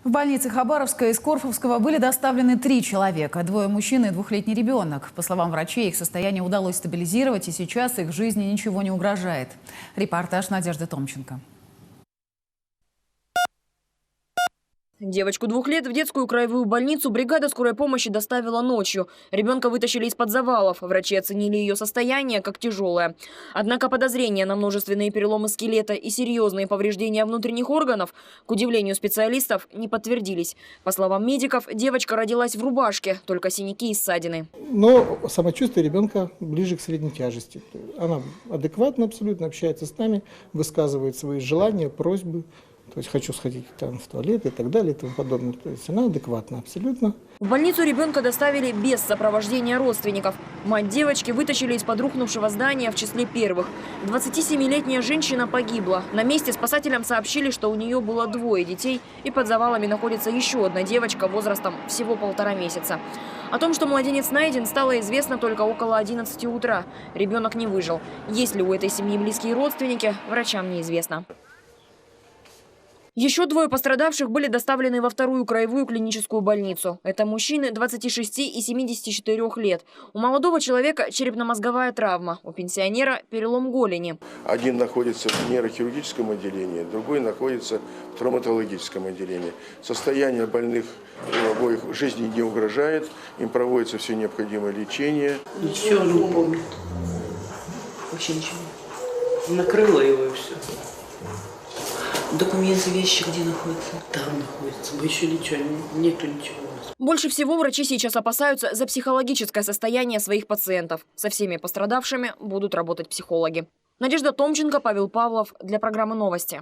В больнице Хабаровска из Корфовского были доставлены 3 человека. 2 мужчин и 2-летний ребенок. По словам врачей, их состояние удалось стабилизировать, и сейчас их жизни ничего не угрожает. Репортаж Надежды Томченко. Девочку 2 лет в детскую краевую больницу бригада скорой помощи доставила ночью. Ребенка вытащили из-под завалов. Врачи оценили ее состояние как тяжелое. Однако подозрения на множественные переломы скелета и серьезные повреждения внутренних органов, к удивлению специалистов, не подтвердились. По словам медиков, девочка родилась в рубашке, только синяки и ссадины. Но самочувствие ребенка ближе к средней тяжести. Она адекватно абсолютно общается с нами, высказывает свои желания, просьбы. То есть хочу сходить там в туалет и так далее и тому подобное. То есть она адекватна абсолютно. В больницу ребенка доставили без сопровождения родственников. Мать девочки вытащили из-под рухнувшего здания в числе первых. 27-летняя женщина погибла. На месте спасателям сообщили, что у нее было 2 детей, и под завалами находится еще одна девочка возрастом всего 1,5 месяца. О том, что младенец найден, стало известно только около 11 утра. Ребенок не выжил. Есть ли у этой семьи близкие родственники, врачам неизвестно. Еще 2 пострадавших были доставлены во 2-ю краевую клиническую больницу. Это мужчины 26 и 74 лет. У молодого человека черепно-мозговая травма, у пенсионера перелом голени. Один находится в нейрохирургическом отделении, другой находится в травматологическом отделении. Состояние больных обоих жизни не угрожает, им проводится все необходимое лечение. Ничего не помнит. Вообще ничего. Накрыло его и все. Документы, вещи где находятся? Там находятся. Больше ничего, нету ничего у нас. Больше всего врачи сейчас опасаются за психологическое состояние своих пациентов. Со всеми пострадавшими будут работать психологи. Надежда Томченко, Павел Павлов для программы «Новости».